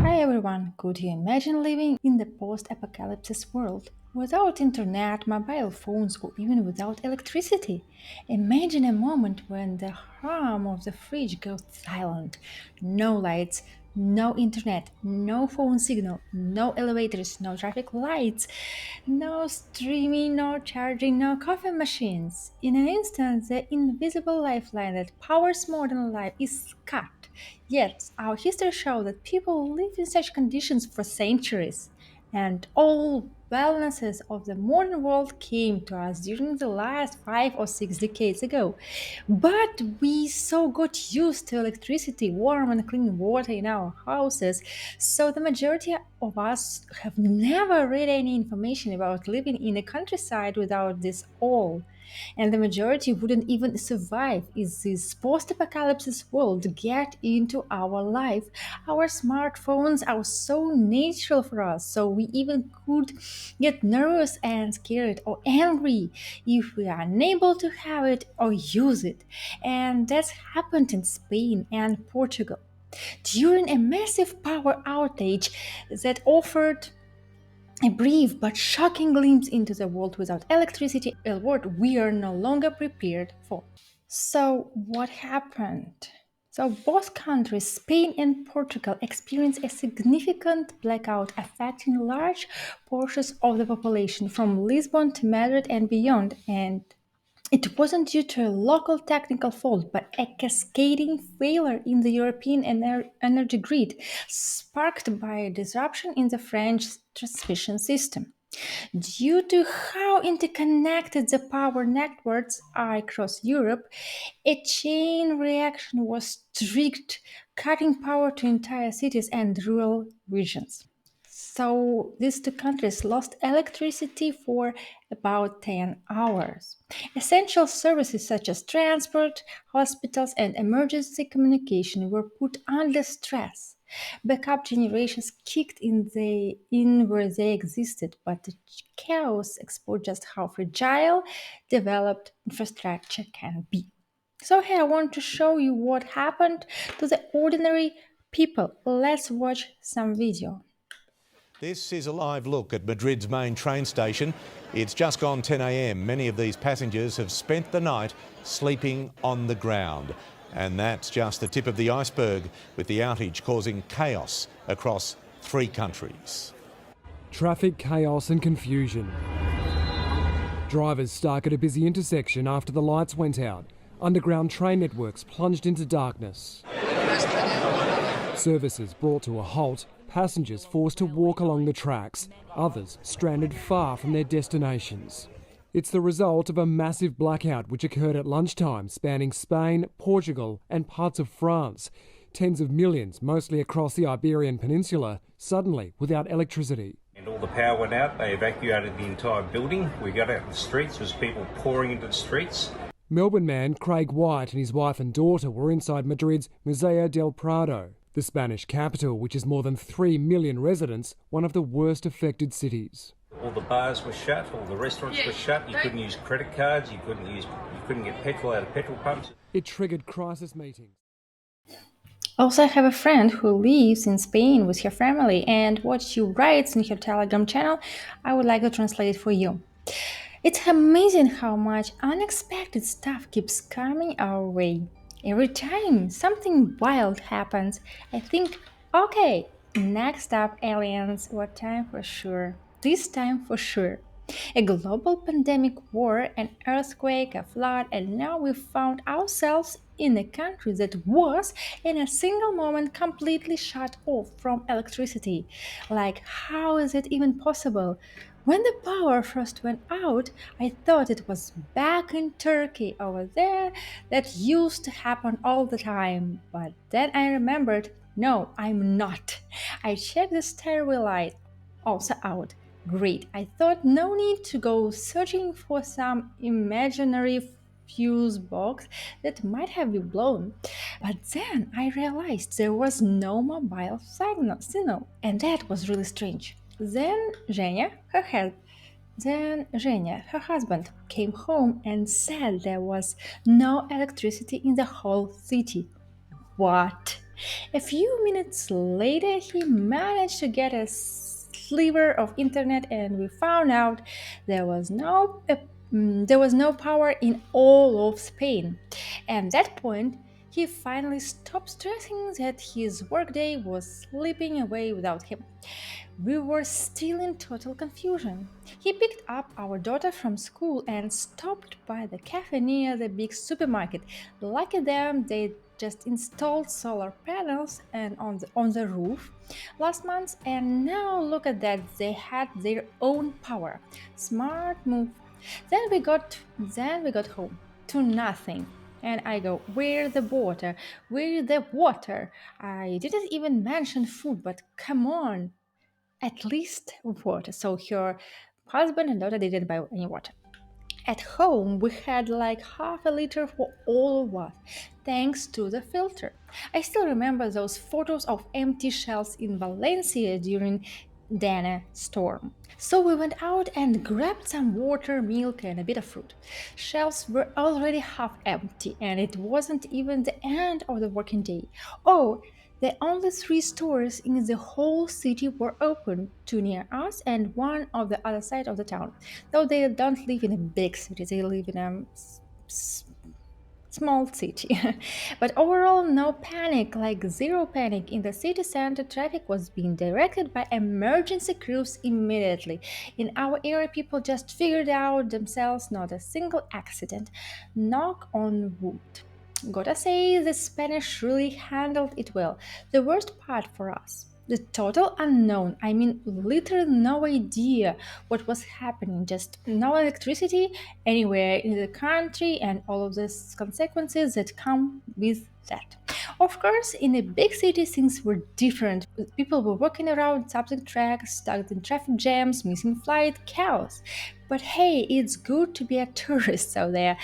Hi everyone, could you imagine living in the post-apocalypsis world without internet, mobile phones, or even without electricity? Imagine a moment when the hum of the fridge goes silent. No lights, no internet, no phone signal, no elevators, no traffic lights, no streaming, no charging, no coffee machines. In an instant, the invisible lifeline that powers modern life is cut. Yet, our history shows that people lived in such conditions for centuries, and all wellnesses of the modern world came to us during the last 5 or 6 decades ago. But we so got used to electricity, warm and clean water in our houses, so the majority of us have never read any information about living in a countryside without this all, and the majority wouldn't even survive if this post-apocalypse world get into our life. Our smartphones are so natural for us, so we even could get nervous and scared or angry if we are unable to have it or use it. And that's happened in Spain and Portugal during a massive power outage that offered a brief but shocking glimpse into the world without electricity, a world we are no longer prepared for. So, what happened? So, both countries, Spain and Portugal, experienced a significant blackout affecting large portions of the population from Lisbon to Madrid and beyond. And it wasn't due to a local technical fault, but a cascading failure in the European energy grid, sparked by a disruption in the French transmission system. Due to how interconnected the power networks are across Europe, a chain reaction was triggered, cutting power to entire cities and rural regions. So these two countries lost electricity for about 10 hours. Essential services such as transport, hospitals, and emergency communication were put under stress. Backup generations kicked in where they existed, but the chaos exposed just how fragile developed infrastructure can be. So here I want to show you what happened to the ordinary people. Let's watch some video. This is a live look at Madrid's main train station. It's just gone 10 a.m. Many of these passengers have spent the night sleeping on the ground. And that's just the tip of the iceberg, with the outage causing chaos across 3 countries. Traffic chaos and confusion. Drivers stuck at a busy intersection after the lights went out. Underground train networks plunged into darkness. Services brought to a halt, passengers forced to walk along the tracks, others stranded far from their destinations. It's the result of a massive blackout which occurred at lunchtime, spanning Spain, Portugal and parts of France. Tens of millions, mostly across the Iberian Peninsula, suddenly without electricity. And all the power went out. They evacuated the entire building. We got out in the streets. There was people pouring into the streets. Melbourne man Craig White and his wife and daughter were inside Madrid's Museo del Prado, the Spanish capital, which has more than 3 million residents, one of the worst affected cities. All the bars were shut. All the restaurants were shut. You couldn't use credit cards. You couldn't get petrol out of petrol pumps. It triggered crisis meetings. Also, I have a friend who lives in Spain with her family, and what she writes in her Telegram channel, I would like to translate for you. It's amazing how much unexpected stuff keeps coming our way. Every time something wild happens, I think, okay, next up, aliens, what time for sure? This time for sure. A global pandemic, war, an earthquake, a flood, and now we found ourselves in a country that was, in a single moment, completely shut off from electricity. Like, how is it even possible? When the power first went out, I thought it was back in Turkey over there that used to happen all the time. But then I remembered, no, I'm not. I checked the stairway light also out. Great. I thought no need to go searching for some imaginary fuse box that might have been blown. But then I realized there was no mobile signal, and that was really strange. Then Zhenya, her husband, came home and said there was no electricity in the whole city. What? A few minutes later, he managed to get a sliver of internet, and we found out there was there was no power in all of Spain. At that point, he finally stopped stressing that his workday was slipping away without him. We were still in total confusion. He picked up our daughter from school and stopped by the cafe near the big supermarket. Lucky them, they just installed solar panels and on the roof last month, and now look at that, they had their own power. Smart move. Then we got home to nothing. And I go, where the water? Where the water? I didn't even mention food, but come on, at least water. So her husband and daughter didn't buy any water. At home, we had like half a liter for all of us, thanks to the filter. I still remember those photos of empty shelves in Valencia during Dana storm. So we went out and grabbed some water, milk, and a bit of fruit. Shelves were already half empty, and it wasn't even the end of the working day. Oh, the only three stores in the whole city were open, two near us and one on the other side of the town. Though they don't live in a big city, they live in a small city. But overall, no panic, like zero panic. In the city center, traffic was being directed by emergency crews immediately. In our area, people just figured out themselves, not a single accident. Knock on wood. Gotta say, the Spanish really handled it well. The worst part for us, the total unknown. I mean, literally no idea what was happening, just no electricity anywhere in the country and all of these consequences that come with that. Of course, in a big city, things were different. People were walking around, subject tracks, stuck in traffic jams, missing flight, chaos. But hey, it's good to be a tourist out there.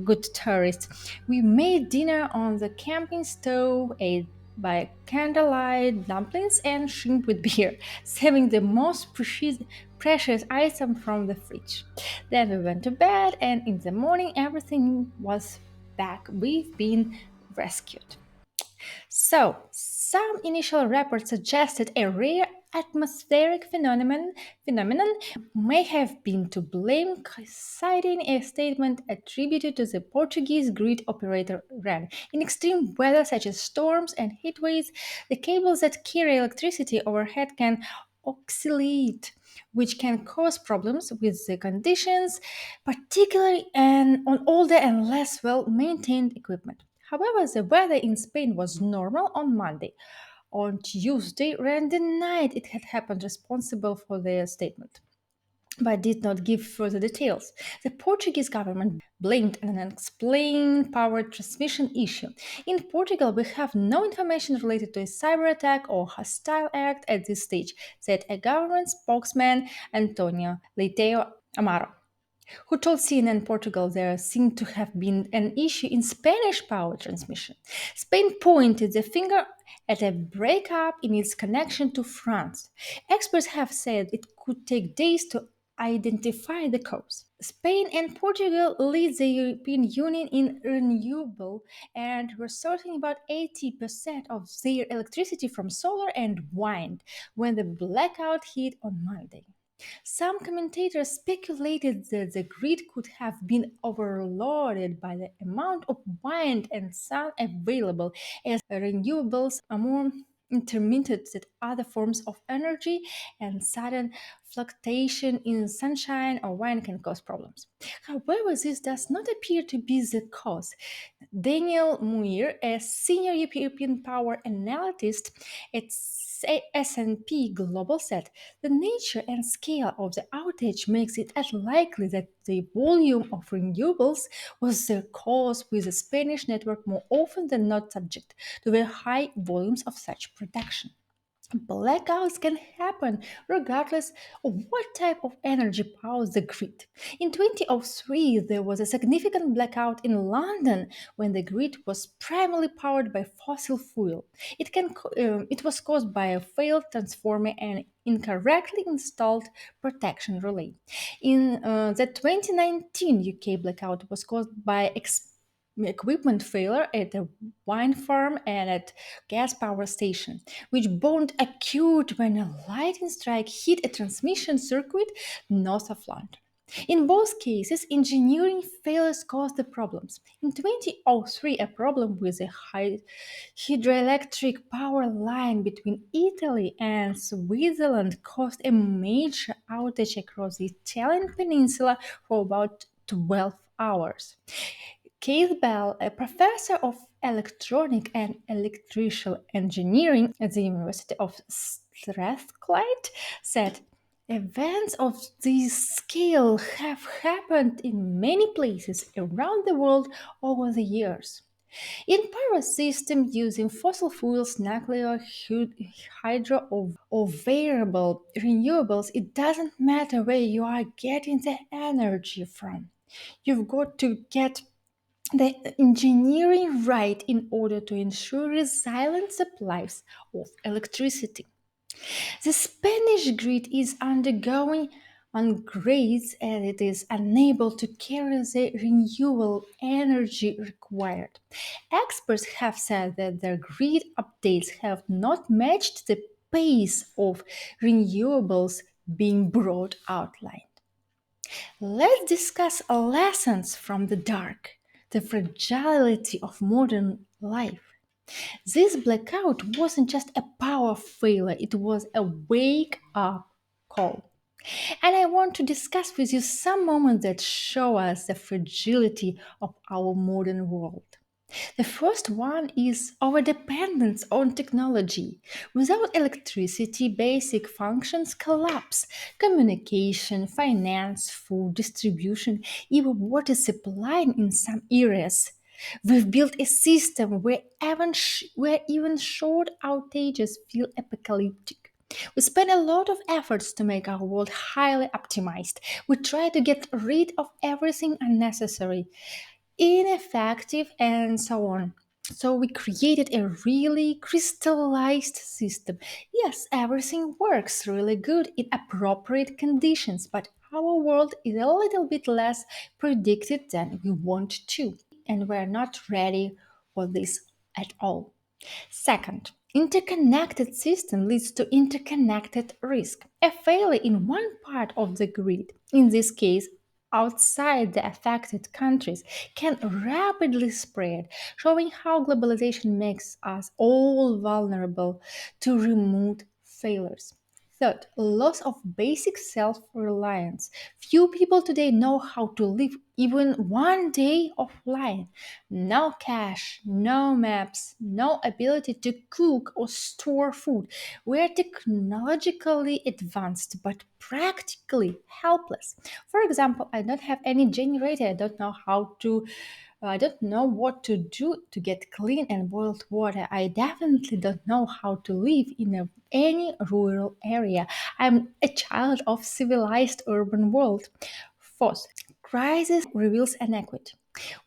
Good tourist. We made dinner on the camping stove, ate by candlelight dumplings and shrimp with beer, saving the most precious item from the fridge. Then we went to bed, and in the morning everything was back. We've been rescued. So, some initial reports suggested a rare atmospheric phenomenon may have been to blame, citing a statement attributed to the Portuguese grid operator RAN. In extreme weather such as storms and heat waves, the cables that carry electricity overhead can oscillate, which can cause problems with the conditions, particularly on older and less well maintained equipment. However, the weather in Spain was normal on Monday. On Tuesday, Rand denied it had happened, responsible for their statement, but did not give further details. The Portuguese government blamed an unexplained power transmission issue. In Portugal, we have no information related to a cyber attack or hostile act at this stage, said a government spokesman, Antonio Leitão Amaro, who told CNN Portugal there seemed to have been an issue in Spanish power transmission. Spain pointed the finger at a breakup in its connection to France. Experts have said it could take days to identify the cause. Spain and Portugal lead the European Union in renewable and were sourcing about 80% of their electricity from solar and wind when the blackout hit on Monday. Some commentators speculated that the grid could have been overloaded by the amount of wind and sun available, as renewables are more intermittent than other forms of energy, and sudden fluctuation in sunshine or wind can cause problems. However, this does not appear to be the cause. Daniel Muir, a senior European power analyst at S&P Global, said the nature and scale of the outage makes it unlikely that the volume of renewables was the cause, with the Spanish network more often than not subject to very high volumes of such production. Blackouts can happen regardless of what type of energy powers the grid. In 2003, there was a significant blackout in London when the grid was primarily powered by fossil fuel. It was caused by a failed transformer and incorrectly installed protection relay. In the 2019 UK blackout was caused by equipment failure at a wind farm and at gas power station, which both occurred when a lightning strike hit a transmission circuit north of London. In both cases, engineering failures caused the problems. In 2003, a problem with a hydroelectric power line between Italy and Switzerland caused a major outage across the Italian peninsula for about 12 hours. Keith Bell, a professor of electronic and electrical engineering at the University of Strathclyde, said, "Events of this scale have happened in many places around the world over the years. In power systems using fossil fuels, nuclear, hydro, or variable renewables, it doesn't matter where you are getting the energy from. You've got to get the engineering right in order to ensure resilient supplies of electricity. The Spanish grid is undergoing upgrades and it is unable to carry the renewable energy required. Experts have said that their grid updates have not matched the pace of renewables being brought online. Let's discuss lessons from the dark, the fragility of modern life. This blackout wasn't just a power failure, it was a wake up call. And I want to discuss with you some moments that show us the fragility of our modern world. The first one is our dependence on technology. Without electricity, basic functions collapse. Communication, finance, food distribution, even water supply in some areas. We've built a system where even short outages feel apocalyptic. We spend a lot of efforts to make our world highly optimized. We try to get rid of everything unnecessary, ineffective, and so on. So we created a really crystallized system. Yes, everything works really good in appropriate conditions, but our world is a little bit less predicted than we want to, and we're not ready for this at all. Second, interconnected system leads to interconnected risk. A failure in one part of the grid, in this case outside the affected countries, can rapidly spread, showing how globalization makes us all vulnerable to remote failures. Third, loss of basic self reliance. Few people today know how to live even one day offline. No cash, no maps, no ability to cook or store food. We are technologically advanced but practically helpless. For example, I don't have any generator, I don't know what to do to get clean and boiled water. I definitely don't know how to live in any rural area. I'm a child of civilized urban world. Fourth, crisis reveals inequity.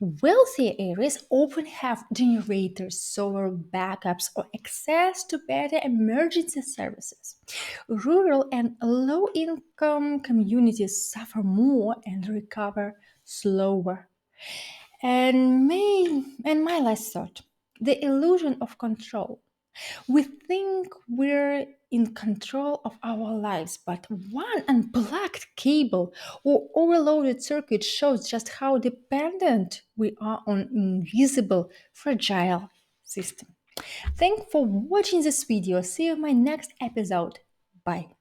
Wealthy areas often have generators, solar backups, or access to better emergency services. Rural and low income communities suffer more and recover slower. And my last thought, the illusion of control. We think we're in control of our lives, but one unplugged cable or overloaded circuit shows just how dependent we are on invisible, fragile system. Thanks for watching this video. See you in my next episode. Bye.